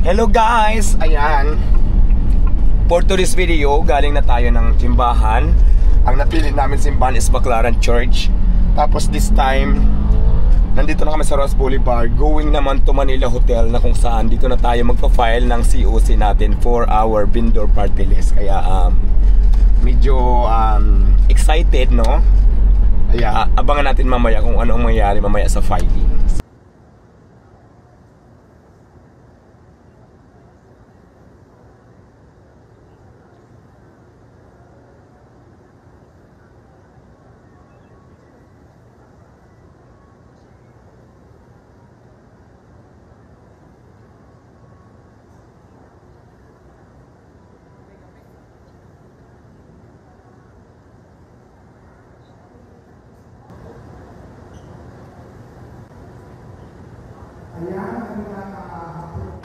Hello guys! Ayan, for today's video, galing na tayo ng simbahan. Ang napili namin simbahan is Baclaran Church. Tapos this time, nandito na kami sa Ross Boulevard. Going naman to Manila Hotel, na kung saan dito na tayo magpa-file ng COC natin for our vendor party list. Kaya medyo excited, no? Kaya abangan natin mamaya kung ano ang mangyayari mamaya sa filing.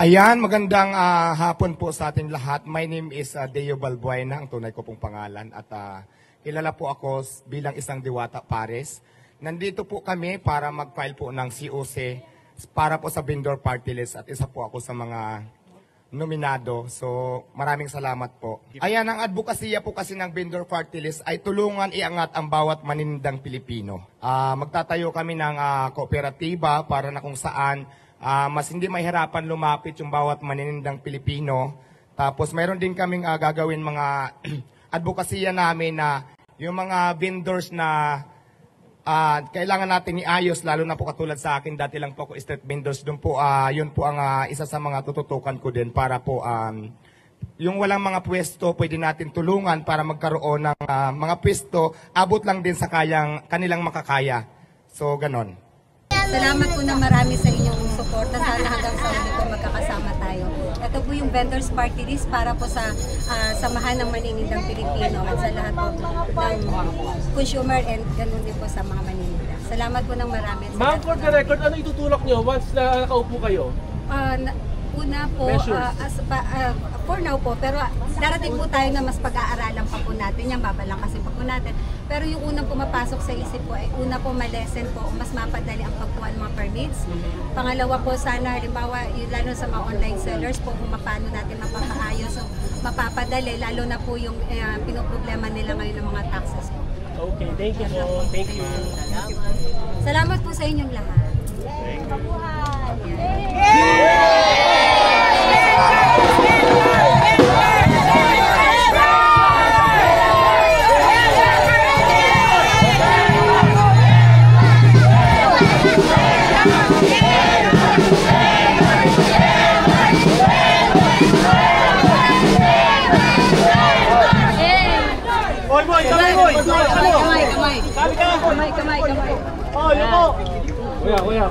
Ayan, magandang hapon po sa ating lahat. My name is Deo Balbuena, ang tunay ko pong pangalan. At kilala po ako bilang isang Diwata Pares. Nandito po kami para mag-file po ng COC para po sa vendor party list. At isa po ako sa mga nominado. So, maraming salamat po. Ayan, ang advokasya po kasi ng vendor party list ay tulungan iangat ang bawat maninindang Pilipino. Magtatayo kami ng kooperatiba para na kung saan mas hindi mahirapan lumapit yung bawat maninindang Pilipino. Tapos mayroon din kaming gagawin mga advokasya namin na yung mga vendors na kailangan natin iayos, lalo na po katulad sa akin, dati lang po ako street vendors. Doon po, yun po ang isa sa mga tututukan ko din para po yung walang mga pwesto, pwede natin tulungan para magkaroon ng mga pwesto, abot lang din sa kanilang makakaya. So, ganon. Salamat po na marami sa inyong suporta. Sana hanggang sa huli po magkakasama tayo. Ito po yung vendors party list para po sa samahan ng maninindang Pilipino at sa lahat po ng consumer and ganun din po sa mga maninindang. Salamat po ng marami. Ma'am, for the record, ano itutulak nyo once na nakaupo kayo? Una po, for now po, pero darating po tayo na mas pag-aaralan pa po natin, yung babalang kasi pa po natin. Pero yung unang pumapasok sa isip po ay una po malesen po, mas mapadali ang pagkuha ng mga permits. Pangalawa po, sana halimbawa, lalo sa mga online sellers po, kung paano natin mapapaayos o mapapadali, lalo na po yung pinoproblema nila ngayon ng mga taxes po. Okay, thank you po. Thank you. Salamat po sa inyong lahat.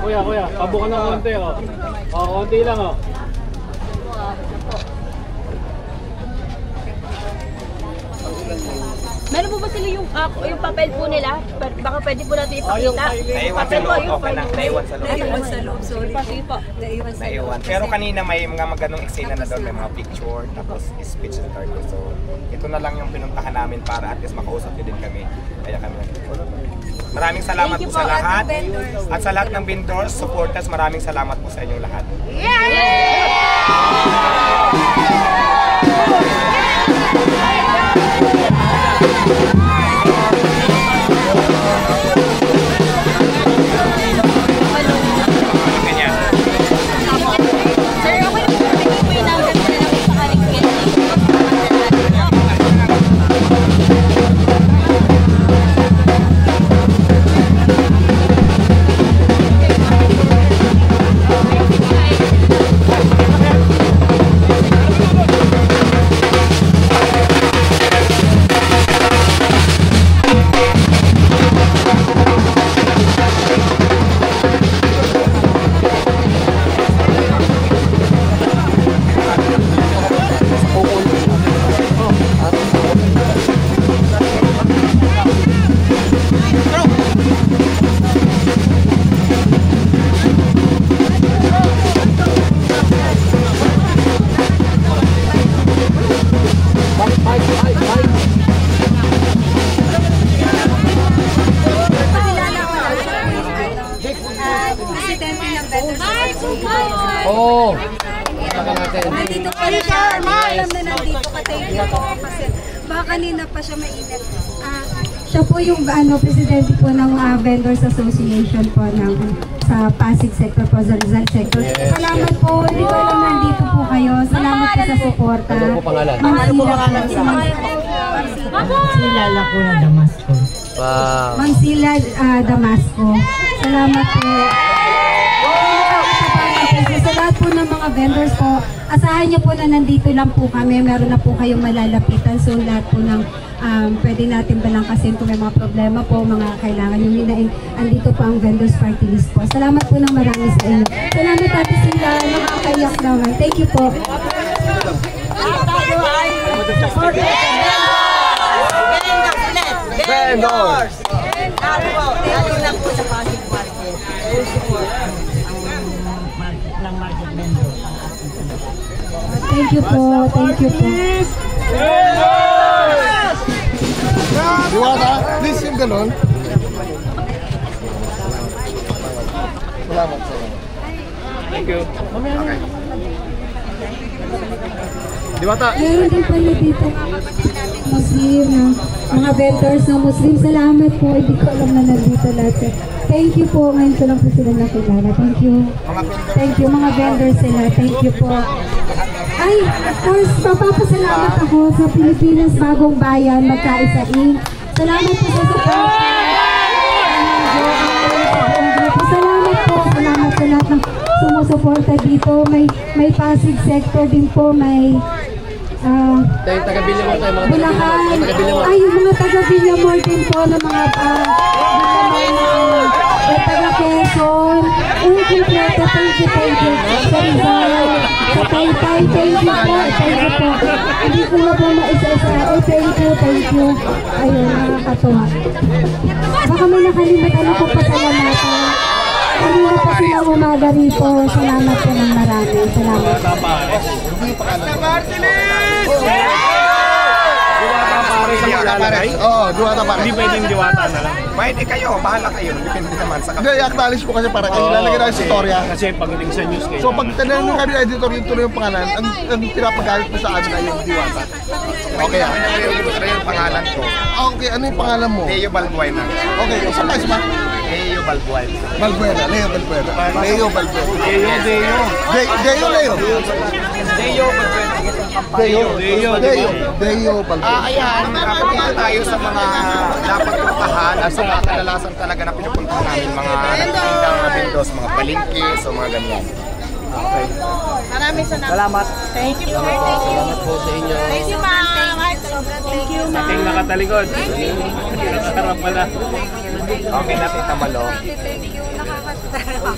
Kuya, pabukan ng konti, oh. Konti lang, oh. Meron po ba sila yung papel po nila? Baka pwede po natin ipakita. Naiwan sa loob, okay lang. Naiwan sa loob. Naiwan sa loob, sorry. Sige po. Naiwan. Pero kanina may mga magandang eksena na doon, may mga picture, tapos speech na tayo. So, ito na lang yung pinuntahan namin para at least makausap din kami. Kaya kami maraming salamat po sa lahat. At sa lahat ng vendors, supporters, maraming salamat po sa inyong lahat. Presidente ng Vendors Association. Oo. Nandito pa rin siya. Hindi ko alam na nandito ka. Thank you po. Kasi baka kanina pa siya mainit. Siya po yung presidente po ng Vendors Association po ng sa Pasig sector po, sa Rizal sector. Salamat po. Hindi ko alam nandito po kayo. Salamat po sa suporta. Ano po pangalan? Sila Lacuna Damasco. Wow. Mansila Damasco. Salamat po. Sa lahat po ng mga vendors po, asahan niyo po na nandito lang po kami. Meron na po kayong malalapitan. So lahat po ng pwede natin balangkasin kung may mga problema po, mga kailangan nyo hinain. Andito po ang vendors party list po. Salamat po ng marami sa inyo. Salamat Ate Sila. Nakakayak naman. Thank you po. Vendors! Lalo lang po sa Pasig Market. Full support ng market vendor. Thank you po. Thank you po. Diwata, please yung ganun. Salamat. Thank you. Diwata! Meron din pala dito Muslim na mga vendors na Muslim. Salamat po. Hindi ko alam na nandito lahat. Thank you po. Ngayon ko lang po sila nakilala. Thank you. Thank you mga vendors sila. Thank you po. Ay, of course, papapasalamat ako sa Pilipinas Bagong Bayan, Magkaisa Inc. Salamat po sa support. Salamat po. Salamat sa lahat ng sumusuporta dito. May Pasig sector din po. May Tayo, taga-Villamor tayo, mga Bulacan. taga-Villamor. Ay, yung mga taga-Villamor din po ng mga taga-Quezon. Kompleto. Thank you. Sa Rizal. Sa Taytay. Thank you po. Hindi ko na po maisa-isa. Thank you. Ayun, nakakatuwa. Baka may nakalimutan ako pasalamatan. Kanina pa silang umaga rito. Salamat po ng marami. Salamat. Diwata pare sa malalagay? Oo, Diwata pare. Hindi pwedeng diwata na lang. Pwede kayo, bahala kayo. Depende naman sa Hindi, i-acknowledge po kasi para kayo lalagyan natin sa istorya. Kasi pagdating sa news kayo. So pag tinanong nyo kami editor yung tuloy yung pangalan, ang pinapagalit mo sa amin ay yung Diwata. Okay ah. Ano yung pangalan ko? Okay, ano yung pangalan mo? Leo Balbuena. Okay, isa pa, isa pa. Leo Balbuena. Balbuena, Leo Balbuena. Leo Balbuena. Deyo. Deo, Leo. Leo Balbuena. Deo Balbuena. Ayan, nakapunta tayo sa mga dapat puntahan at sa mga kadalasan talaga na pinupuntahan namin mga nagtindang mga windows, mga palengke, so mga ganyan. Okay. Maraming salamat. Thank you. Salamat po sa inyo. Thank you, ma'am. Thank you, ma'am. Ating nakatalikod. Nakaharap pala. Okay natin tamalo. Thank you. Nakakatuwa.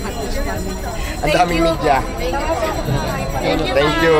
Ang daming media. Thank you.